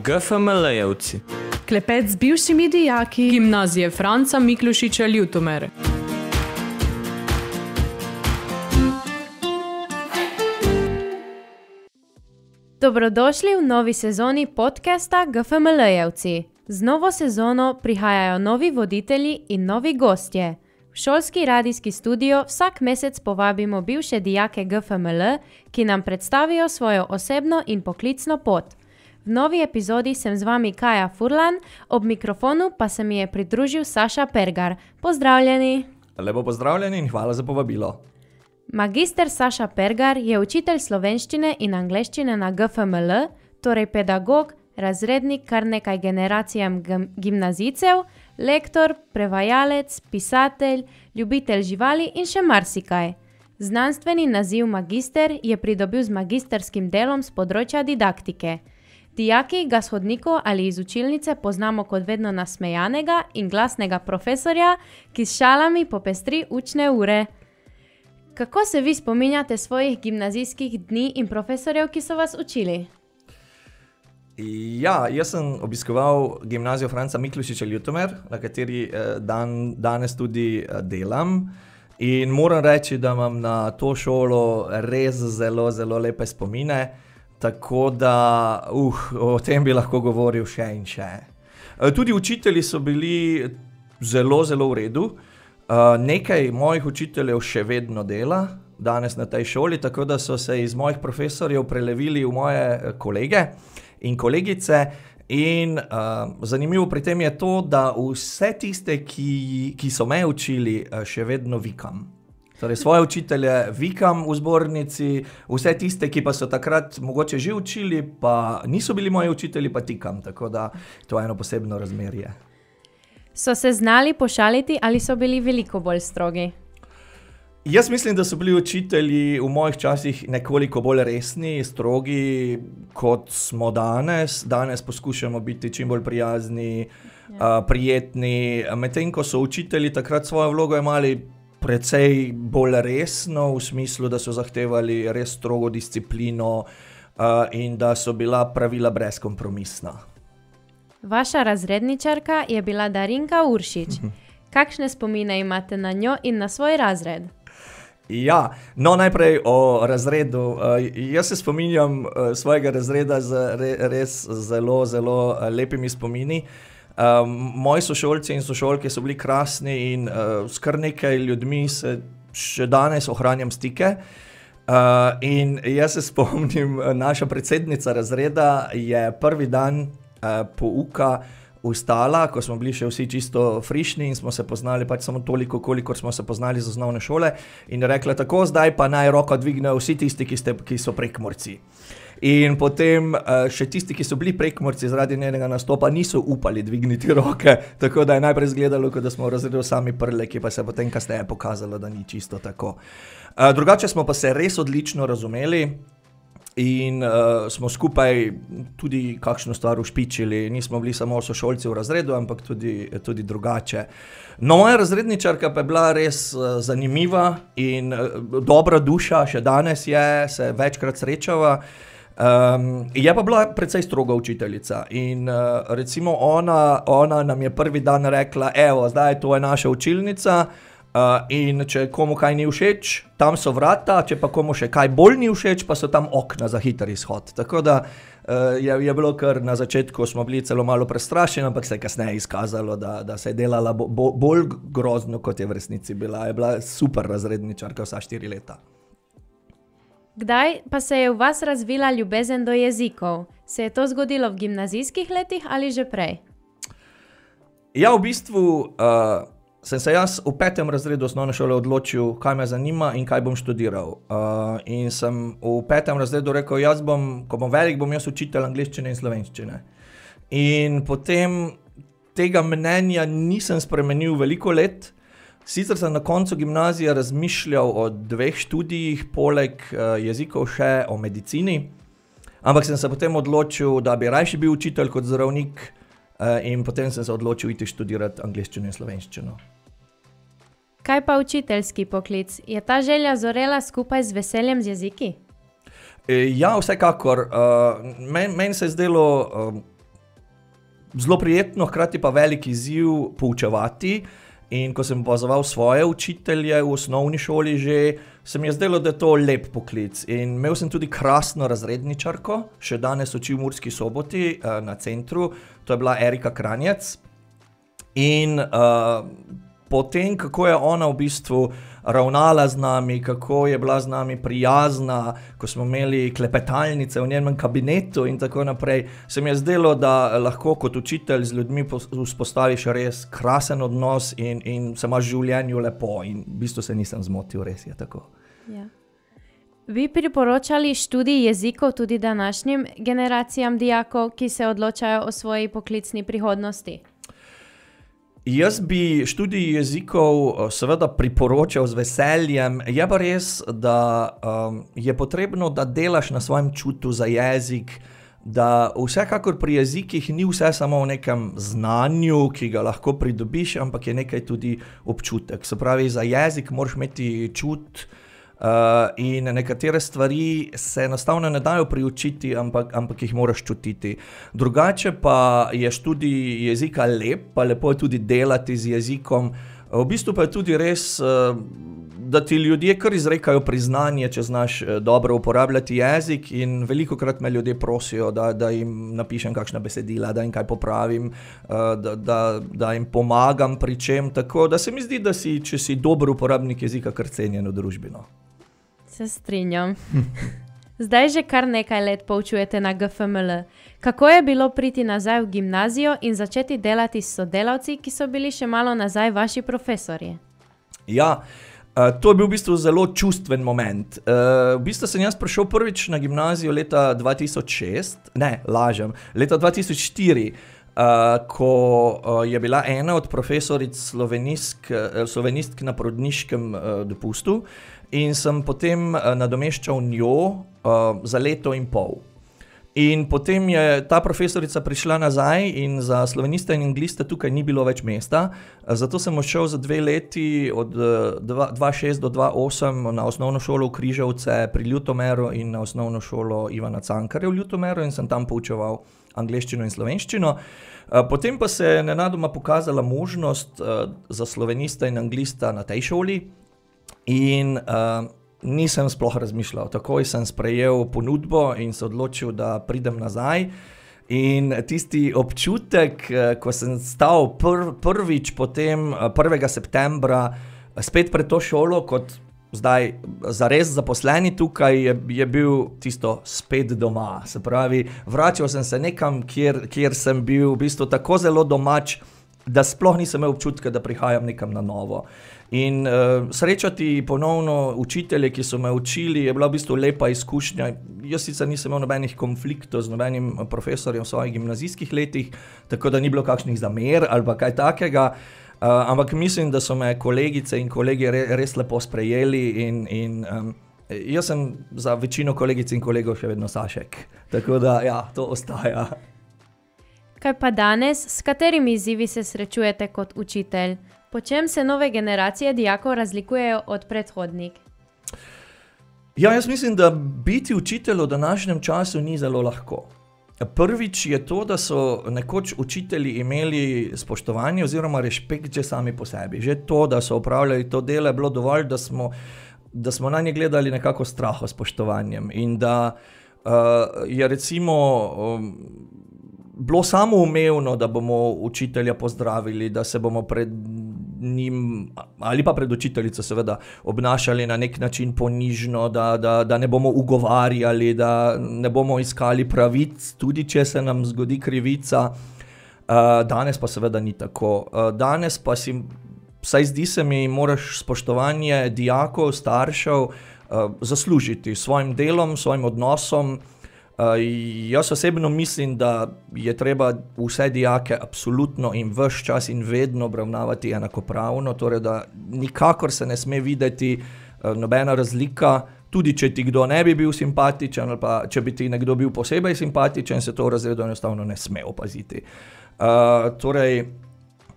GFML-jevci. Klepet z bivšimi dijaki Gimnazije Franca Miklošiča Ljutomer. Dobrodošli v novi sezoni podcasta GFML-jevci. Z novo sezono prihajajo novi voditelji in novi gostje. V šolski radijski studio vsak mesec povabimo bivše dijake GFML, ki nam predstavijo svojo osebno in poklicno pot. V novi epizodi sem z vami Kaja Furlan, ob mikrofonu pa se mi je pridružil Saša Pergar. Pozdravljeni! Lepo pozdravljeni in hvala za povabilo. Magister Saša Pergar je učitelj slovenščine in angleščine na GFML, torej pedagog, razrednik kar nekaj generacijam gimnazijcev, lektor, prevajalec, pisatelj, ljubitelj živali in še marsikaj. Znanstveni naziv magister je pridobil z magisterskim delom z področja didaktike. Dijaki ga s hodnikov ali iz učilnice poznamo kot vedno nasmejanega in glasnega profesorja, ki s šalami popestri učne ure. Kako se vi spominjate svojih gimnazijskih dni in profesorjev, ki so vas učili? Ja, jaz sem obiskoval gimnazijo Franca Miklošiča Ljutomer, na kateri danes tudi delam. In moram reči, da imam na to šolo res zelo, zelo lepe spomine. Tako da, o tem bi lahko govoril še in še. Tudi učitelji so bili zelo, zelo v redu. Nekaj mojih učiteljev še vedno dela danes na tej šoli, tako da so se iz mojih profesorjev prelevili v moje kolege in kolegice. In zanimivo pri tem je to, da vse tiste, ki so me učili, še vedno vikam. Torej, svoje učitelje vikam v zbornici, vse tiste, ki pa so takrat mogoče že učili, pa niso bili moji učitelji, pa tikam. Tako da to je eno posebno razmerje. So se znali pošaliti ali so bili veliko bolj strogi? Jaz mislim, da so bili učitelji v mojih časih nekoliko bolj resni, strogi, kot smo danes. Danes poskušamo biti čim bolj prijazni, prijetni. Medtem ko so učitelji takrat svojo vlogo imeli precej bolj resno, v smislu, da so zahtevali res strogo disciplino in da so bila pravila brezkompromisna. Vaša razredničarka je bila Darinka Uršič. Kakšne spomine imate na njo in na svoj razred? Ja, no najprej o razredu. Jaz se spominjam svojega razreda z res zelo, zelo lepimi spomini. Moji sošolci in sošolke so bili krasni in s kar nekaj ljudmi se še danes ohranjam stike. In jaz se spomnim, naša predsednica razreda je prvi dan pouka vstala, ko smo bili še vsi čisto frišni in smo se poznali pač samo toliko, kolikor smo se poznali z osnovne šole, in rekla tako, zdaj pa naj roko dvignejo vsi tisti, ki so prekmurci. In potem še tisti, ki so bili prekmurci zaradi njenega nastopa, niso upali dvigniti roke, tako da je najprej izgledalo, kot da smo v razredu sami prleki, pa se je potem kasneje pokazalo, da ni čisto tako. Drugače smo pa se res odlično razumeli in smo skupaj tudi kakšno stvar ušpičili. Nismo bili samo sošolci v razredu, ampak tudi drugače. No, moja razredničarka pa je bila res zanimiva in dobra duša, še danes je, se večkrat srečava. Je pa bila precej stroga učiteljica in recimo ona nam je prvi dan rekla, evo, zdaj to je naša učilnica in če komu kaj ni všeč, tam so vrata, če pa komu še kaj bolj ni všeč, pa so tam okna za hiter izhod. Tako da je bilo kar na začetku, smo bili celo malo prestrašeni, ampak se je kasneje izkazalo, da se je delala bolj grozno, kot je v resnici bila. Je bila super razredničarka vsa 4 leta. Kdaj pa se je v vas razvila ljubezen do jezikov? Se je to zgodilo v gimnazijskih letih ali že prej? Ja, v bistvu sem se jaz v 5. razredu osnovne šole odločil, kaj me zanima in kaj bom študiral. In sem v 5. razredu rekel, ko bom velik, bom jaz učitelj angleščine in slovenščine. In potem tega mnenja nisem spremenil veliko let. Sicer sem na koncu gimnazije razmišljal o 2 študijih, poleg jezikov še o medicini, ampak sem se potem odločil, da bi rajši bil učitelj kot zdravnik in potem sem se odločil iti študirati angleščino in slovenščino. Kaj pa učiteljski poklic? Je ta želja zorela skupaj z veseljem z jeziki? Ja, vsekakor. Meni se je zdelo zelo prijetno, hkrati pa velik izziv poučevati. In ko sem opazoval svoje učitelje v osnovni šoli že, se mi je zdelo, da je to lep poklic. In imel sem tudi krasno razredničarko, še danes uči v Murski Soboti na centru, to je bila Erika Kranjec. In potem, kako je ona v bistvu ravnala z nami, kako je bila z nami prijazna, ko smo imeli klepetalnice v njenem kabinetu in tako naprej, se mi je zdelo, da lahko kot učitelj z ljudmi vzpostaviš res krasen odnos in se imaš v življenju lepo in v bistvu se nisem zmotil, res je tako. Ja. Bi priporočali študij jezikov tudi današnjim generacijam dijakov, ki se odločajo o svoji poklicni prihodnosti? Jaz bi študij jezikov seveda priporočal z veseljem. Je pa res, da je potrebno, da delaš na svojem čutu za jezik, da vsekakor pri jezikih ni vse samo v nekem znanju, ki ga lahko pridobiš, ampak je nekaj tudi občutek. Se pravi, za jezik moraš imeti čut in nekatere stvari se enostavno ne dajo priučiti, ampak jih moraš čutiti. Drugače pa je študij jezika lep, pa lepo je tudi delati z jezikom. V bistvu pa je tudi res, da ti ljudje kar izrekajo priznanje, če znaš dobro uporabljati jezik in velikokrat me ljudje prosijo, da jim napišem kakšna besedila, da jim kaj popravim, da jim pomagam pri čem, tako da se mi zdi, da si, če si dober uporabnik jezika, kar cenjen v družbi. Se strinjam. Zdaj že kar nekaj let poučujete na GFML. Kako je bilo priti nazaj v gimnazijo in začeti delati s sodelavci, ki so bili še malo nazaj vaši profesorji? Ja, to je bil v bistvu zelo čustven moment. V bistvu sem jaz prišel prvič na gimnazijo leta 2006, leta 2004, ko je bila ena od profesoric slovenistk na porodniškem dopustu in sem potem nadomeščal njo za leto in pol. In potem je ta profesorica prišla nazaj in za slovenista in anglista tukaj ni bilo več mesta, zato sem odšel za 2 leti od 2006 do 2008 na osnovno šolo v Križevce pri Ljutomeru in na osnovno šolo Ivana Cankarja v Ljutomeru in sem tam poučeval angleščino in slovenščino. Potem pa se je nenadoma pokazala možnost za slovenista in anglista na tej šoli in nisem sploh razmišljal. Takoj sem sprejel ponudbo in se odločil, da pridem nazaj. In tisti občutek, ko sem stal prvič potem 1. septembra spet pred to šolo, kot zdaj zares zaposleni tukaj, je bil tisto spet doma. Se pravi, vračal sem se nekam, kjer sem bil v bistvu tako zelo domač, da sploh nisem imel občutka, da prihajam nekam na novo. In srečati ponovno učitelje, ki so me učili, je bila v bistvu lepa izkušnja. Jaz sicer nisem imel nobenih konfliktov z nobenim profesorjem v svojih gimnazijskih letih, tako da ni bilo kakšnih zamer ali pa kaj takega, ampak mislim, da so me kolegice in kolegi res lepo sprejeli in jaz sem za večino kolegic in kolegov še vedno Sašek. Tako da ja, to ostaja. Kaj pa danes, s katerimi izzivi se srečujete kot učitelj? Po čem se nove generacije dijakov razlikujejo od predhodnik? Ja, jaz mislim, da biti učitelj v današnjem času ni zelo lahko. Prvič je to, da so nekoč učitelji imeli spoštovanje oziroma rešpekt že sami po sebi. Že to, da so opravljali to delo, je bilo dovolj, da smo na nje gledali nekako straho spoštovanjem in da je recimo bilo samoumevno, da bomo učitelja pozdravili, da se bomo pred njim ali pa pred učiteljico seveda obnašali na nek način ponižno, da ne bomo ugovarjali, da ne bomo iskali pravic, tudi če se nam zgodi krivica. Danes pa seveda ni tako. Danes pa si, vsaj zdi se mi, moraš spoštovanje dijakov, staršev zaslužiti s svojim delom, svojim odnosom. Jaz osebno mislim, da je treba vse dijake absolutno in ves čas in vedno obravnavati enakopravno, torej da nikakor se ne sme videti nobena razlika, tudi če ti kdo ne bi bil simpatičen ali pa če bi ti nekdo bil posebej simpatičen, se to v razredu enostavno ne sme opaziti. Torej,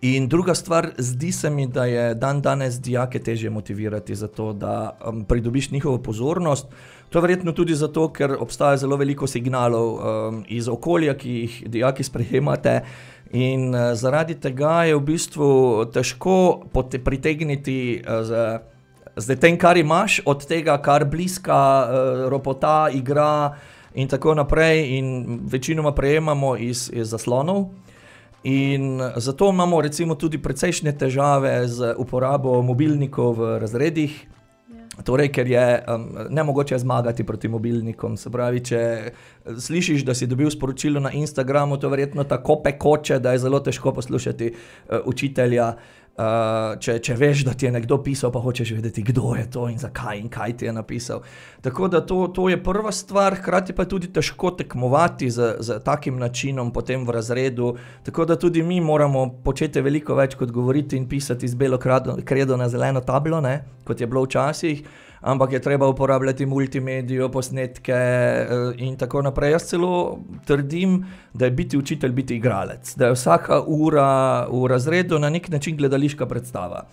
In druga stvar, zdi se mi, da je danes dijake težje motivirati za to, da pridobiš njihovo pozornost. To je verjetno tudi zato, ker obstaja zelo veliko signalov iz okolja, ki jih dijaki sprejemate, in zaradi tega je v bistvu težko pritegniti z tem, kar imaš, od tega, kar bliska, ropota, igra in tako naprej, in večinoma prejemamo iz zaslonov. In zato imamo recimo tudi precejšnje težave z uporabo mobilnikov v razredih, torej, ker je nemogoče zmagati proti mobilnikom. Se pravi, če slišiš, da si dobil sporočilo na Instagramu, to je verjetno tako pekoče, da je zelo težko poslušati učitelja. Če veš, da ti je nekdo pisal, pa hočeš vedeti, kdo je to in zakaj in kaj ti je napisal. Tako da to je prva stvar, hkrati pa je tudi težko tekmovati z takim načinom potem v razredu, tako da tudi mi moramo početi veliko več kot govoriti in pisati z belo kredo na zeleno tablo, ne, kot je bilo včasih, ampak je treba uporabljati multimedijo, posnetke in tako naprej. Jaz celo trdim, da je biti učitelj, biti igralec, da je vsaka ura v razredu na nek način gledališka predstava.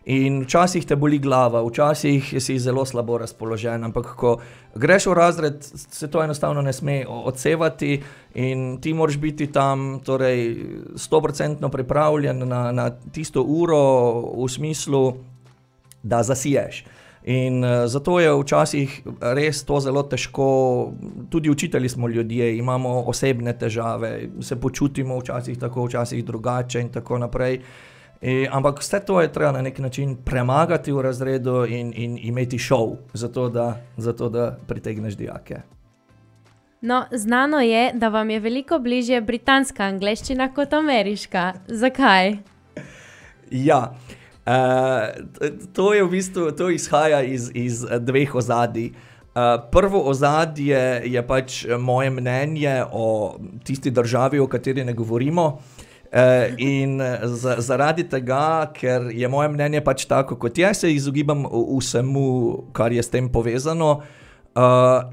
In včasih te boli glava, včasih si zelo slabo razpoložen, ampak ko greš v razred, se to enostavno ne sme odsevati in ti moraš biti tam, torej 100% pripravljen na tisto uro v smislu, da zasiješ. In zato je včasih res to zelo težko, tudi učitelji smo ljudje, imamo osebne težave, se počutimo včasih tako, včasih drugače in tako naprej. Ampak vse to je treba na nek način premagati v razredu in imeti šov, zato da pritegneš dijake. No, znano je, da vam je veliko bližje britanska angleščina kot ameriška. Zakaj? Ja, to je v bistvu, to izhaja iz dveh ozadij. Prvo ozadje je pač moje mnenje o tisti državi, o kateri ne govorimo. In zaradi tega, ker je moje mnenje pač tako, kot je, se izogibam vsemu, kar je s tem povezano.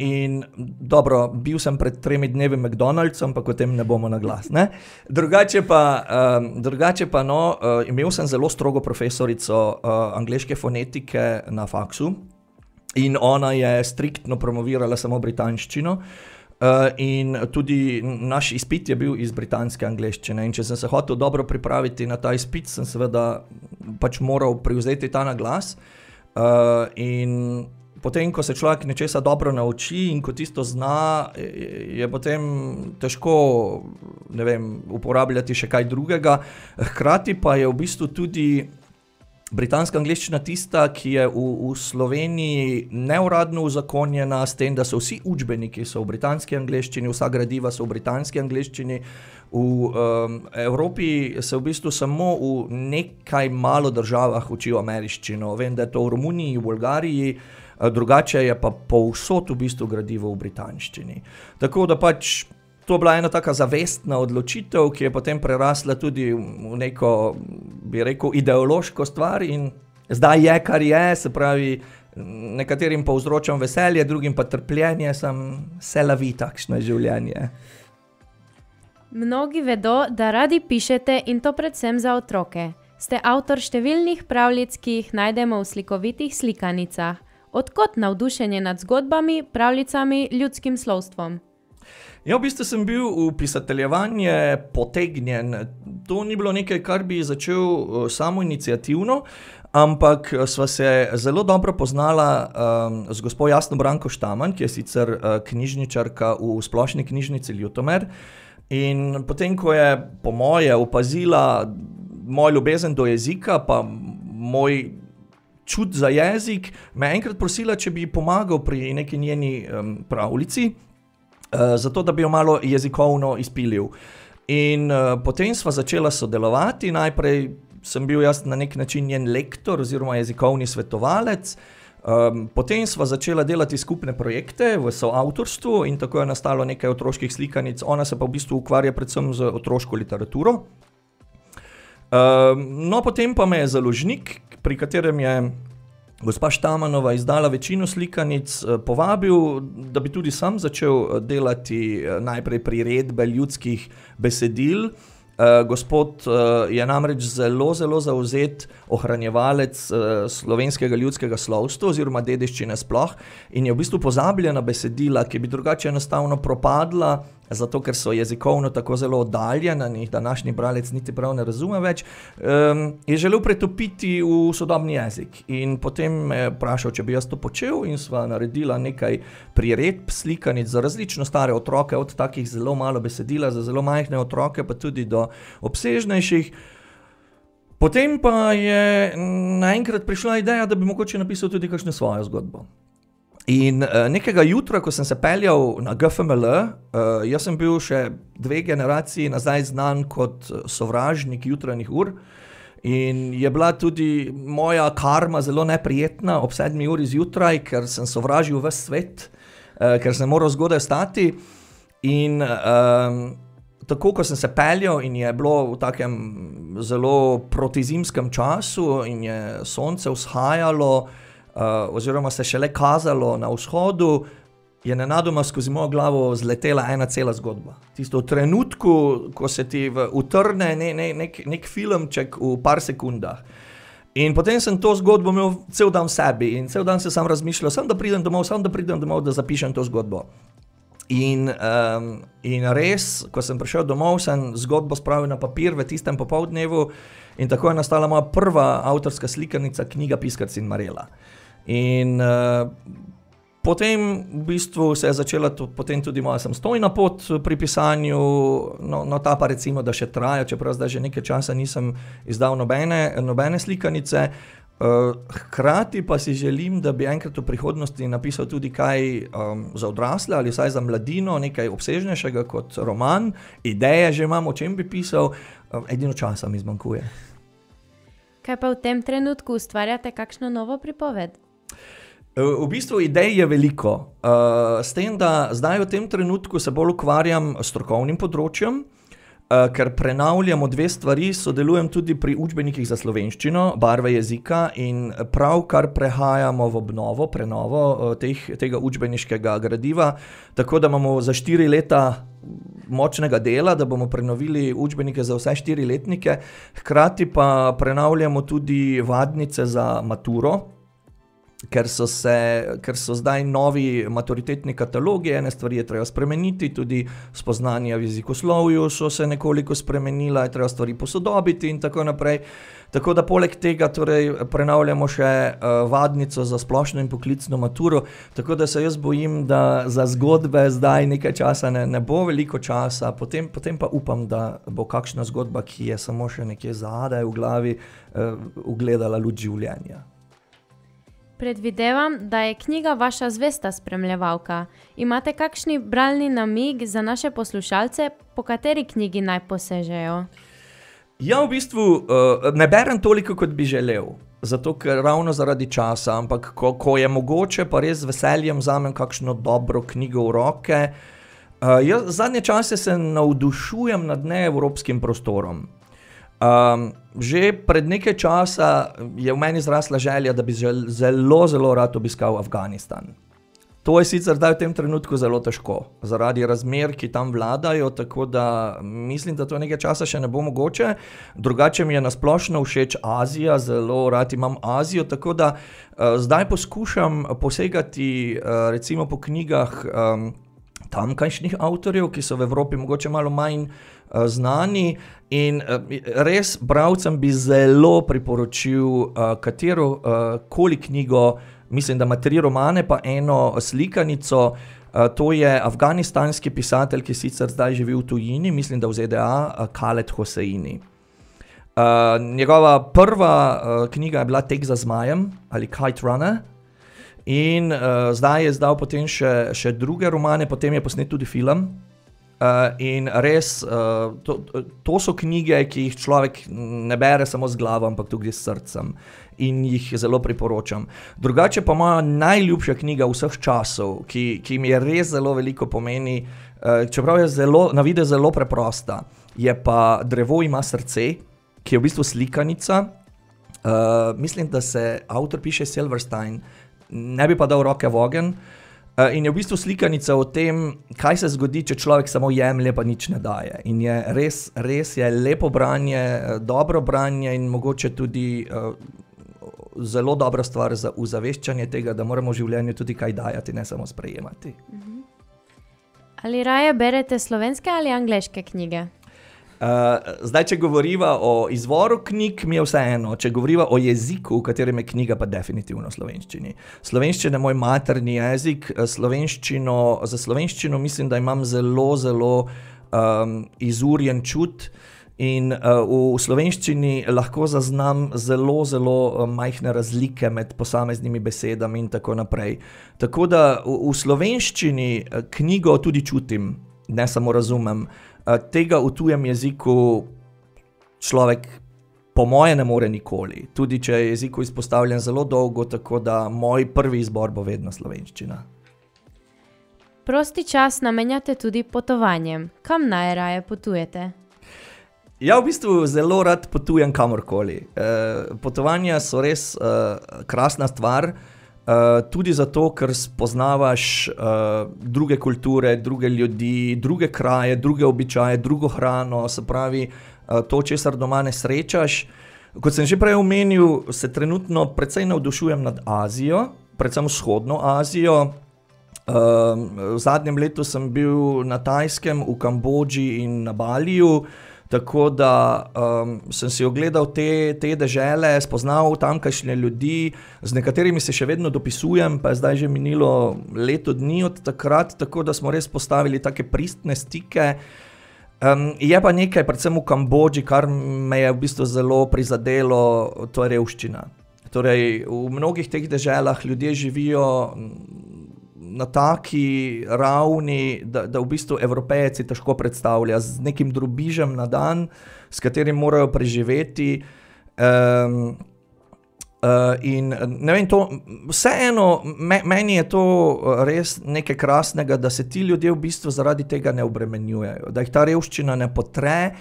In dobro, bil sem pred 3 dnevi v McDonald'su, ampak o tem ne bomo na glas, ne? Drugače pa no, imel sem zelo strogo profesorico angleške fonetike na faksu in ona je striktno promovirala samo britanščino. In tudi naš izpit je bil iz britanske angleščine in če sem se hotel dobro pripraviti na ta izpit, sem seveda pač moral privzeti ta naglas. In potem, ko se človek nečesa dobro nauči in ko tisto zna, je potem težko, ne vem, uporabljati še kaj drugega. Hkrati pa je v bistvu tudi britanska angleščina tista, ki je v Sloveniji neuradno uzakonjena s tem, da so vsi učbeniki so v britanski angleščini, vsa gradiva so v britanski angleščini. V Evropi se v bistvu samo v nekaj malo državah učijo ameriščino. Vem, da je to v Romuniji, v Bolgariji, drugače je pa povsod v bistvu gradivo v britanščini. Tako da pač to je bila ena taka zavestna odločitev, ki je potem prerasla tudi v neko, bi rekel, ideološko stvar in zdaj je, kar je, se pravi, nekaterim povzročam veselje, drugim pa trpljenje, se lavi takšno življenje. Mnogi vedo, da radi pišete in to predvsem za otroke. Ste avtor številnih pravljic, ki jih najdemo v slikovitih slikanicah. Odkot navdušenje nad zgodbami, pravljicami, ljudskim slovstvom? Ja, v bistvu sem bil v pisateljevanje potegnjen. To ni bilo nekaj, kar bi začel samoiniciativno, ampak sva se zelo dobro poznala z gospo Jasno Branko Štaman, ki je sicer knjižničarka v Splošni knjižnici Ljutomer. In potem, ko je po moje opazila moj ljubezen do jezika, pa moj čut za jezik, me enkrat prosila, če bi pomagal pri neki njeni pravljici, zato da bi jo malo jezikovno izpilil. In potem sva začela sodelovati, najprej sem bil jaz na nek način njen lektor oziroma jezikovni svetovalec, potem sva začela delati skupne projekte v soavtorstvu in tako je nastalo nekaj otroških slikanic, ona se pa v bistvu ukvarja predvsem z otroško literaturo. No, potem pa me je založnik, pri katerem je gospa Štamanova izdala večino slikanic, povabil, da bi tudi sam začel delati najprej priredbe ljudskih besedil Gospod je namreč zelo, zelo zauzet ohranjevalec slovenskega ljudskega slovstva oziroma dediščine sploh in je v bistvu pozabljena besedila, ki bi drugače enostavno propadla, zato ker so jezikovno tako zelo oddaljena in jih današnji bralec niti prav ne razume več, je želel pretopiti v sodobni jezik. In potem me je vprašal, če bi jaz to počel in sva naredila nekaj priredb, slikanic za različno stare otroke, od takih zelo malo besedila za zelo majhne otroke, pa tudi do obsežnejših. Potem pa je naenkrat prišla ideja, da bi mogoče napisal tudi kakšno svojo zgodbo. In nekega jutra, ko sem se peljal na GFML, jaz sem bil še 2 generaciji nazaj znan kot sovražnik jutranjih ur in je bila tudi moja karma zelo neprijetna ob 7 uri zjutraj, ker sem sovražil ves svet, ker sem moral zgodaj vstati in tako, ko sem se peljal in je bilo v takem zelo protizimskem času in je sonce vzhajalo, oziroma se šele kazalo na vzhodu, je nenadoma skozi mojo glavo zletela ena cela zgodba. Tisto v trenutku, ko se ti utrne nek filmček v par sekundah. In potem sem to zgodbo imel cel dan v sebi in cel dan se sam razmišljal, samo da pridem domov, da zapišem to zgodbo. In res, ko sem prišel domov, sem zgodbo spravil na papir v tistem popoldnevu in tako je nastala moja prva avtorska slikanica, knjiga Piskarci in Marela. In potem v bistvu se je začela potem tudi moja samostojna pot pri pisanju, no ta pa recimo, da še traja, čeprav zdaj že nekaj časa nisem izdal nobene slikanice. Hkrati pa si želim, da bi enkrat v prihodnosti napisal tudi kaj za odrasle ali vsaj za mladino, nekaj obsežnejšega kot roman. Ideje že imam, o čem bi pisal, edino časa mi zmanjkuje. Kaj pa v tem trenutku ustvarjate kakšno novo pripoved? V bistvu idej je veliko. S tem, da zdaj v tem trenutku se bolj ukvarjam s strokovnim področjem, ker prenavljamo 2 stvari, sodelujem tudi pri učbenikih za slovenščino, barve jezika in pravkar prehajamo v prenovo tega učbeniškega gradiva, tako da imamo za 4 leta močnega dela, da bomo prenovili učbenike za vse 4-letnike, hkrati pa prenavljamo tudi vadnice za maturo, ker so zdaj novi maturitetni katalogi, ene stvari je treba spremeniti, tudi spoznanja v jezikoslovju so se nekoliko spremenila, je treba stvari posodobiti in tako naprej. Tako da poleg tega torej prenavljamo še vadnico za splošno in poklicno maturo, tako da se jaz bojim, da za zgodbe zdaj nekaj časa ne bo veliko časa, potem pa upam, da bo kakšna zgodba, ki je samo še nekje zadaj v glavi, ugledala luč življenja. Predvidevam, da je knjiga vaša zvesta spremljevalka. Imate kakšni bralni namig za naše poslušalce, po kateri knjigi naj posežejo? Ja, v bistvu ne berem toliko, kot bi želel, zato ker ravno zaradi časa, ampak ko je mogoče, pa res z veseljem vzamem kakšno dobro knjigo v roke. Jaz zadnje čase se navdušujem nad neevropskim prostorom. Že pred nekaj časa je v meni zrasla želja, da bi zelo, zelo rad obiskal Afganistan. To je sicer zdaj v tem trenutku zelo težko, zaradi razmer, ki tam vladajo, tako da mislim, da to nekaj časa še ne bo mogoče. Drugače mi je nasplošno všeč Azija, zelo rad imam Azijo, tako da zdaj poskušam posegati recimo po knjigah tamkajšnjih avtorjev, ki so v Evropi mogoče malo manj znani in res bralcem bi zelo priporočil katerokoli knjigo, mislim, da ima 3 romane pa 1 slikanico, to je afganistanski pisatelj, ki sicer zdaj živi v tujini, mislim, da v ZDA, Khaled Hosseini. Njegova prva knjiga je bila Tek za zmajem ali Kite Runner in zdaj je izdal potem še druge romane, potem je posnet tudi film. In res, to so knjige, ki jih človek ne bere samo z glavo, ampak tudi s srcem in jih zelo priporočam. Drugače pa moja najljubša knjiga vseh časov, ki mi je res zelo veliko pomeni, čeprav je na videz zelo preprosta, je pa Drevo ima srce, ki je v bistvu slikanica. Mislim, da se avtor piše Silverstein, ne bi pa dal roke v ogenj. In je v bistvu slikanica o tem, kaj se zgodi, če človek samo jemlje, pa nič ne daje. In je res je lepo branje, dobro branje in mogoče tudi zelo dobra stvar za uzaveščanje tega, da moramo v življenju tudi kaj dajati, ne samo sprejemati. Ali raje berete slovenske ali angleške knjige? Zdaj, če govoriva o izvoru knjig, mi je vseeno. Če govoriva o jeziku, v katerem je knjiga, pa definitivno slovenščini. Slovenščina je moj materni jezik, za slovenščino mislim, da imam zelo, zelo izurjen čut in v slovenščini lahko zaznam zelo, zelo majhne razlike med posameznimi besedami in tako naprej. Tako da v slovenščini knjigo tudi čutim, ne samo razumem. Tega v tujem jeziku človek po moje ne more nikoli. Tudi če je jeziku izpostavljen zelo dolgo, tako da moj prvi izbor bo vedno slovenščina. Prosti čas namenjate tudi potovanjem. Kam najraje potujete? Ja, v bistvu zelo rad potujem kamorkoli. Potovanja so res krasna stvar. Tudi zato, ker spoznavaš druge kulture, druge ljudi, druge kraje, druge običaje, drugo hrano, se pravi to, česar doma ne srečaš. Kot sem že prej omenil, se trenutno precej navdušujem nad Azijo, predvsem vzhodno Azijo. V zadnjem letu sem bil na Tajskem, v Kambodži in na Baliju. Tako da sem si ogledal te dežele, spoznal tamkajšnje ljudi, z nekaterimi se še vedno dopisujem, pa je zdaj že minilo leto dni od takrat, tako da smo res postavili take pristne stike. Je pa nekaj, predvsem v Kambodži, kar me je v bistvu zelo prizadelo, to je revščina. Torej, v mnogih teh deželah ljudje živijo na taki ravni, da v bistvu Evropejec si težko predstavlja, z nekim drobižem na dan, s katerim morajo preživeti. In ne vem, to vseeno, meni je to res nekaj krasnega, da se ti ljudje v bistvu zaradi tega ne obremenjujejo, da jih ta revščina ne potre,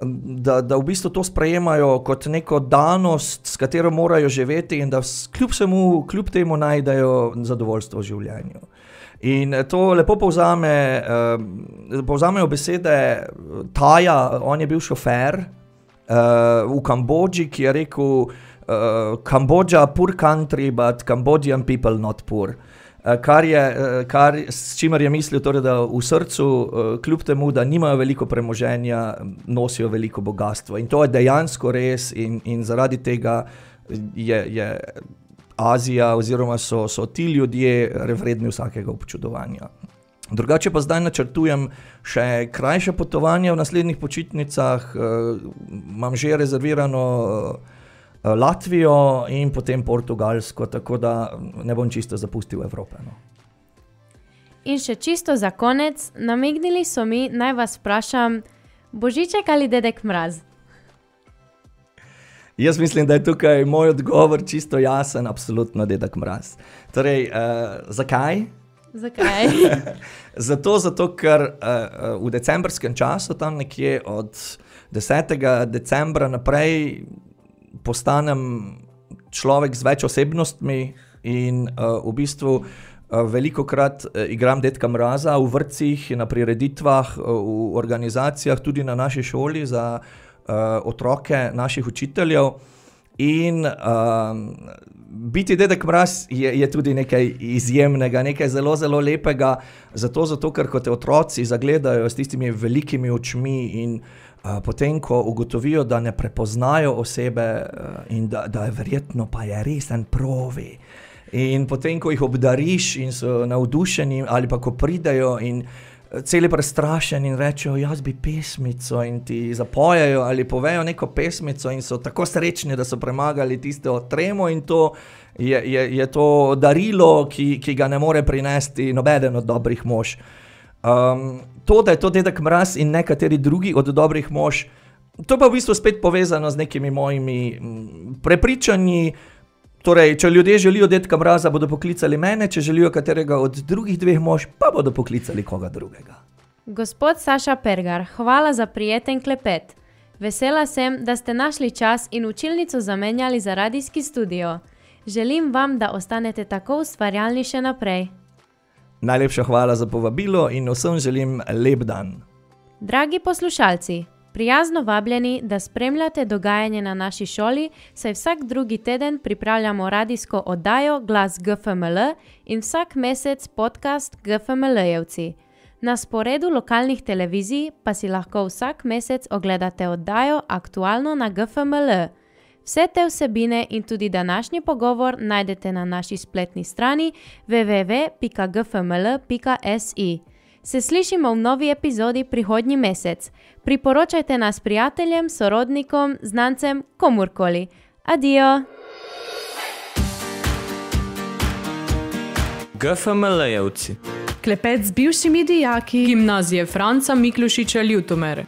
da v bistvu to sprejemajo kot neko danost, s katero morajo živeti in da kljub temu najdejo zadovoljstvo v življenju. In to lepo povzamejo besede Taja, on je bil šofer v Kambodži, ki je rekel Cambodia poor country, but Cambodian people not poor. S čimer je mislil, torej, da v srcu, kljub temu, da nimajo veliko premoženja, nosijo veliko bogastvo. In to je dejansko res in zaradi tega je Azija oziroma so ti ljudje vredni vsakega občudovanja. Drugače pa zdaj načrtujem še krajše potovanje v naslednjih počitnicah, imam že rezervirano Latvijo in potem Portugalsko, tako da ne bom čisto zapustil Evrope. No. In še čisto za konec, namignili so mi, naj vas vprašam, Božiček ali Dedek Mraz? Jaz mislim, da je tukaj moj odgovor čisto jasen, absolutno Dedek Mraz. Torej, zakaj? Zakaj? Zato, ker v decembrskem času, tam nekje od 10. decembra naprej, postanem človek z več osebnostmi in v bistvu velikokrat igram Dedka Mraza v vrtcih, na prireditvah, v organizacijah, tudi na naši šoli za otroke naših učiteljev. In biti Dedek Mraz je tudi nekaj izjemnega, nekaj zelo, zelo lepega, zato ker ko te otroci zagledajo s tistimi velikimi očmi in potem, ko ugotovijo, da ne prepoznajo osebe in da je verjetno pa je resen provi. In potem, ko jih obdariš in so navdušeni ali pa ko pridejo in celi prestrašeni in rečejo, jaz bi pesmico in ti zapojejo ali povejo neko pesmico in so tako srečni, da so premagali tisto tremo in to je to darilo, ki ga ne more prinesti nobeden od dobrih mož. To, da je to Dedek Mraz in nekateri drugi od dobrih mož, to pa v bistvu spet povezano z nekimi mojimi prepričanji. Torej, če ljudje želijo Dedka Mraza, bodo poklicali mene, če želijo katerega od drugih dveh mož, pa bodo poklicali koga drugega. Gospod Saša Pergar, hvala za prijeten klepet. Vesela sem, da ste našli čas in učilnico zamenjali za radijski studio. Želim vam, da ostanete tako ustvarjalni še naprej. Najlepša hvala za povabilo in vsem želim lep dan. Dragi poslušalci, prijazno vabljeni, da spremljate dogajanje na naši šoli, saj vsak drugi teden pripravljamo radijsko oddajo Glas GFML in vsak mesec podcast GFML-jevci. Na sporedu lokalnih televizij pa si lahko vsak mesec ogledate oddajo Aktualno na GFML. Vse te vsebine in tudi današnji pogovor najdete na naši spletni strani www.gfml.si. Se slišimo v novi epizodi prihodnji mesec. Priporočajte nas prijateljem, sorodnikom, znancem, komurkoli. Adijo! GFML-jevci. Klepet z bivšimi dijaki. Gimnazije Franca Miklošiča Ljutomere.